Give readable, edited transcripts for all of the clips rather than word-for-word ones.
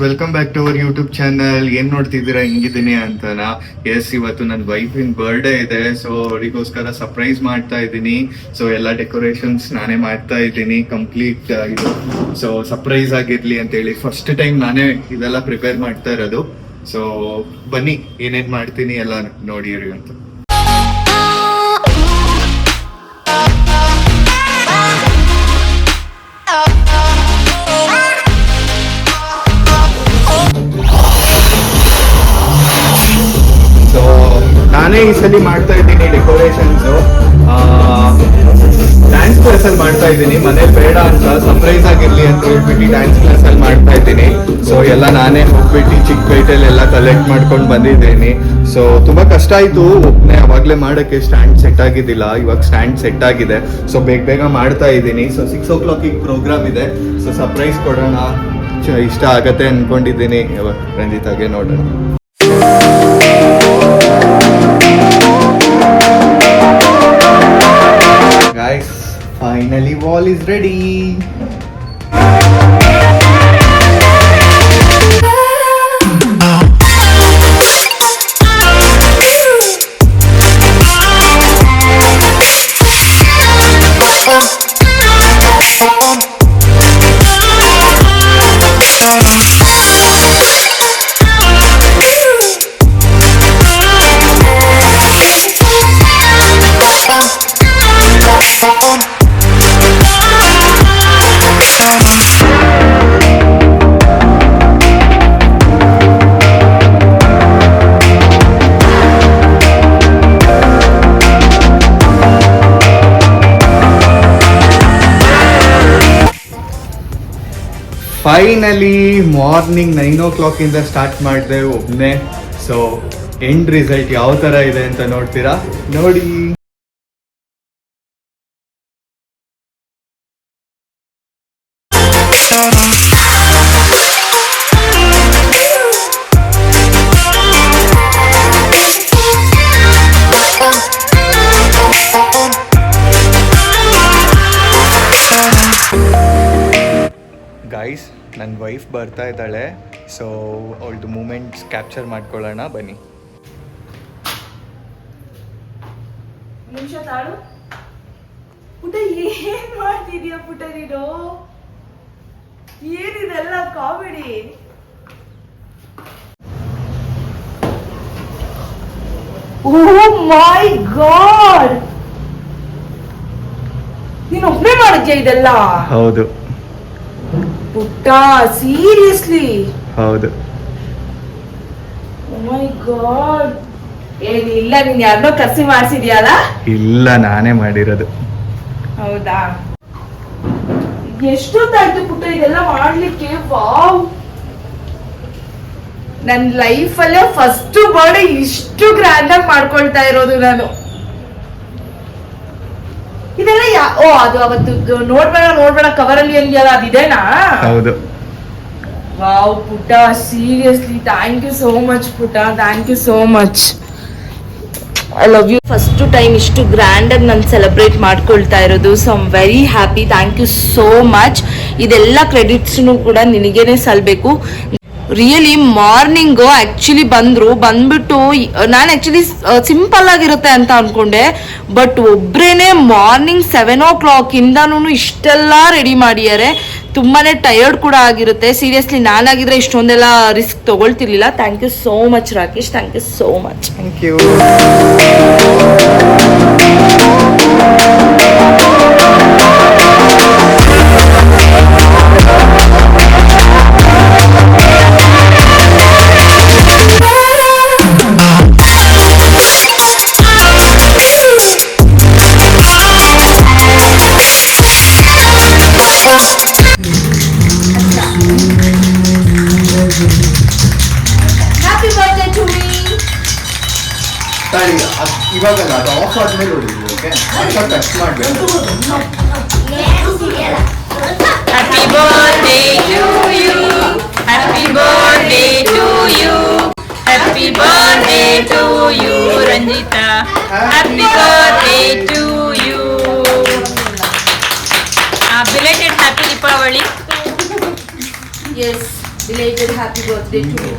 Welcome back to our YouTube channel. ಏನ್ ನೋಡ್ತಿದ್ದೀರಾ ಹಿಂಗಿದ್ದೀನಿ ಅಂತನಾ? ಎಸ್, ಇವತ್ತು ನನ್ನ ವೈಫಿನ ಬರ್ಡೇ ಇದೆ. ಸೊ ಅವರಿಗೋಸ್ಕರ ಸರ್ಪ್ರೈಸ್ ಮಾಡ್ತಾ ಇದ್ದೀನಿ. ಸೊ ಎಲ್ಲ ಡೆಕೋರೇಷನ್ಸ್ ನಾನೇ ಮಾಡ್ತಾ ಇದ್ದೀನಿ, ಕಂಪ್ಲೀಟ್ ಇದು. ಸೊ ಸರ್ಪ್ರೈಸ್ ಆಗಿರ್ಲಿ ಅಂತ ಹೇಳಿ ಫಸ್ಟ್ ಟೈಮ್ ನಾನೇ ಇದೆಲ್ಲ ಪ್ರಿಪೇರ್ ಮಾಡ್ತಾ ಇರೋದು. ಸೊ ಬನ್ನಿ ಏನೇನ್ ಮಾಡ್ತೀನಿ ಎಲ್ಲ ನೋಡಿರಿ ಅಂತ. ನಾನೇ ಈ ಸಲ ಮಾಡ್ತಾ ಇದ್ದೀನಿ ಡೆಕೋರೇಷನ್ಸ್. ಡ್ಯಾನ್ಸ್ ಕ್ಲಾಸ್ ಅಲ್ಲಿ ಮಾಡ್ತಾ ಇದ್ದೀನಿ. ಮನೆ ಬೇಡ ಅಂತ ಸರ್ಪ್ರೈಸ್ ಆಗಿರ್ಲಿ ಅಂತ ಹೇಳ್ಬಿಟ್ಟು ಡ್ಯಾನ್ಸ್ ಕ್ಲಾಸ್ ಅಲ್ಲಿ ಮಾಡ್ತಾ ಇದ್ದೀನಿ. ಸೊ ಎಲ್ಲ ನಾನೇ ಹೋಗ್ಬಿಟ್ಟು ಚಿಕ್ಕಪೇಟೆಯಲ್ಲಿ ಎಲ್ಲ ಕಲೆಕ್ಟ್ ಮಾಡ್ಕೊಂಡು ಬಂದಿದ್ದೀನಿ. ಸೊ ತುಂಬಾ ಕಷ್ಟ ಆಯ್ತು ಒಬ್ಬನೇ ಅವಾಗ್ಲೇ ಮಾಡಕ್ಕೆ. ಸ್ಟ್ಯಾಂಡ್ ಸೆಟ್ ಆಗಿದ್ದಿಲ್ಲ, ಇವಾಗ ಸ್ಟ್ಯಾಂಡ್ ಸೆಟ್ ಆಗಿದೆ. ಸೊ ಬೇಗ ಮಾಡ್ತಾ ಇದ್ದೀನಿ. ಸೊ 6 o'clock ಪ್ರೋಗ್ರಾಮ್ ಇದೆ. ಸೊ ಸರ್ಪ್ರೈಸ್ ಕೊಡೋಣ, ಇಷ್ಟ ಆಗತ್ತೆ ಅನ್ಕೊಂಡಿದ್ದೀನಿ. ರಂಜಿತಾಗೆ ನೋಡೋಣ. Guys, finally wall is ready. Finally morning 9 o'clock ಇಂದ ಸ್ಟಾರ್ಟ್ ಮಾಡಿದೆ ಒಬ್ಬನೇ. ಸೊ ಎಂಡ್ ರಿಸಲ್ಟ್ ಯಾವ ಥರ ಇದೆ ಅಂತ ನೋಡ್ತೀರಾ, ನೋಡಿ. ಗೈಸ್, ನನ್ನ ವೈಫ್ ಬರ್ತಾ ಇದ್ದಾಳೆ. ಸೊ ಅವಳದು ಮೂಮೆಂಟ್ಸ್ ಕ್ಯಾಪ್ಚರ್ ಮಾಡ್ಕೊಳ್ಳೋಣ ಬನ್ನಿ. ನಿಮಿಷ ತಾಳು ಪುಟ, ಏನ್ ಮಾಡ್ತಿದ್ಯಾ ಪುಟ ನೀನು? ಏನಿದೆಲ್ಲ ಕಾಮಿಡಿ? ಓ ಮೈ ಗಾಡ್, ನೀನು ಒಬ್ಬನೇ ಮಾಡಿದ್ಯಾ ಇದೆಲ್ಲ? ಹೌದು ಪುಟ್ಟ, ಸೀರಿಯಸ್ಲಿ? ಹೌದು. ಓ ಮೈ ಗಾಡ್. ಏನಿಲ್ಲ, ನೀನ್ ಯಾರನ್ನೋ ಕರ್ಸಿ ಮಾಡ್ಸಿದ್ಯಾಲ? ಇಲ್ಲ, ನಾನೇ ಮಾಡಿರೋದು. ಹೌದಾ? ಎಷ್ಟೊತ್ತಾಯ್ತು ಪುಟ್ಟ ಇದೆಲ್ಲ ಮಾಡ್ಲಿಕ್ಕೆ? ವಾವ್, ನನ್ ಲೈಫಲ್ಲೇ ಫಸ್ಟ್ ಬರ್ಡೇ ಇಷ್ಟು ಗ್ರ್ಯಾಂಡ್ ಆಗಿ ಮಾಡ್ಕೊಳ್ತಾ ಇರೋದು ನಾನು. ಇದೆಲ್ಲ ಅದು ಅವತ್ತು ನೋಡ್ಬೇಡ ಕವರ್ ಅಲ್ಲಿ ಅಂದ್ಯಲ್ಲ, ಅದಿದೇನಾ? ಹೌದು. ವಾವ್ ಪುಟ್ಟ, seriously thank you so much ಪುಟ್ಟ, thank you so much. I love you. First time ಇಷ್ಟು ಗ್ರ್ಯಾಂಡ್ ಆಗಿ ನಾನು ಸೆಲೆಬ್ರೇಟ್ ಮಾಡ್ಕೊಳ್ತಾ ಇರೋದು. So I am very happy. Thank you so much. ಇದೆಲ್ಲ ಕ್ರೆಡಿಟ್ಸ್ನು ಕೂಡ ನಿನಗೇನೆ ಸಲ್ಬೇಕು. ರಿಯಲಿ ಮಾರ್ನಿಂಗ್ ಆಕ್ಚುಲಿ ಬಂದ್ಬಿಟ್ಟು ನಾನು ಆಕ್ಚುಲಿ ಸಿಂಪಲ್ ಆಗಿರುತ್ತೆ ಅಂತ ಅನ್ಕೊಂಡೆ. ಬಟ್ ಒಬ್ರೇನೆ ಮಾರ್ನಿಂಗ್ 7 o'clock ಇಂದಾನು ಇಷ್ಟೆಲ್ಲ ರೆಡಿ ಮಾಡಿದ್ದಾರೆ. ತುಂಬಾನೇ ಟಯರ್ಡ್ ಕೂಡ ಆಗಿರುತ್ತೆ. ಸೀರಿಯಸ್ಲಿ ನಾನಾಗಿದ್ರೆ ಇಷ್ಟೊಂದೆಲ್ಲ ರಿಸ್ಕ್ ತಗೊಳ್ತಿರ್ಲಿಲ್ಲ. Thank you so much Rakesh, thank you so much. Thank you. Happy birthday to me. ಇವಾಗಲ್ಲ, ಅದು ಆಫ್ ಆದ್ಮೇಲೆ ಹೊಡಿದ್ವಿ. ಓಕೆ, ಟಚ್ ಮಾಡಬೇಕು. Happy birthday to you. Happy birthday to you. Happy birthday to you, Ranjita. Happy birthday to you. Belated happy Deepavali. Yes. belated happy birthday to you.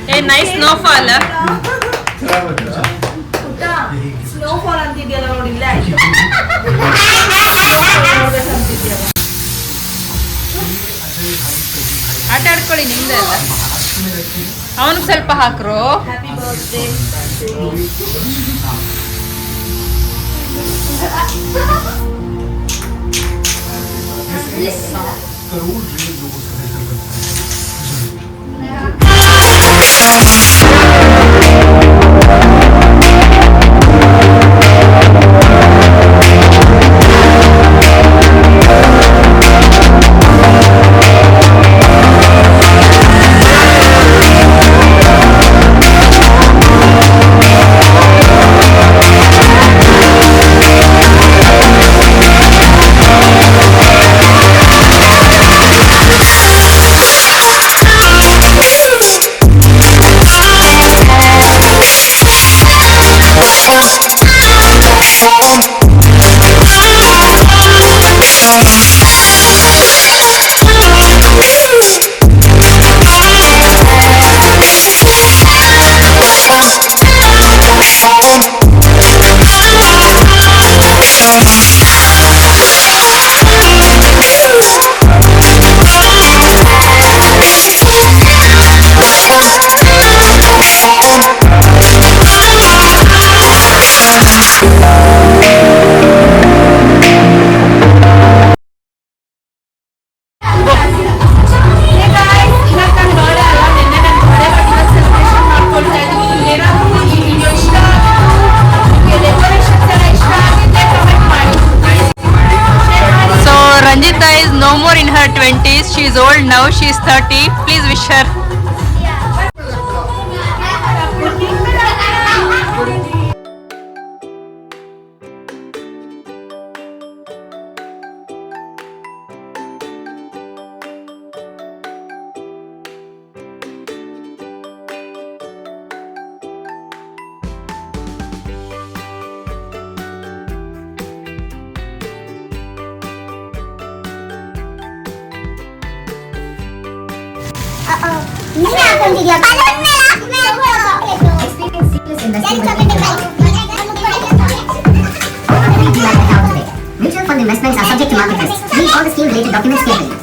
A nice snowfall. ಪುಟ್ಟ snowfall ಅಂತಿದ್ಯಲ್ಲ ನೋಡಿಲ್ಲ ಆಟ ಆಡ್ಕೊಳ್ಳಿ ನಿಮ್ದೆ ಅಲ್ಲ. ಅವನಿಗೆ ಸ್ವಲ್ಪ ಹಾಕ್ರು. Happy birthday. Ranjita is no more in her 20s. She is old now. She is 30. Please wish her. Mutual fund investments are subject to market risks. Read all the scheme-related documents carefully.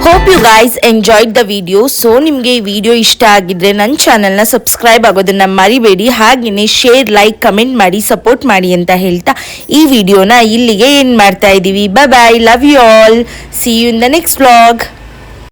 Hope you guys enjoyed the video. So ನಿಮಗೆ ಈ video ಇಷ್ಟ ಆಗಿದ್ರೆ ನನ್ನ ಚಾನಲ್ನ subscribe ಆಗೋದನ್ನ ಮರಿಬೇಡಿ. ಹಾಗೆಯೇ share, like, comment ಮಾಡಿ ಸಪೋರ್ಟ್ ಮಾಡಿ ಅಂತ ಹೇಳ್ತಾ ಈ ವಿಡಿಯೋನ ಇಲ್ಲಿಗೆ ಎಂಡ್ ಮಾಡ್ತಾ ಇದ್ದೀವಿ. Bye bye, love you all, see you in the next vlog.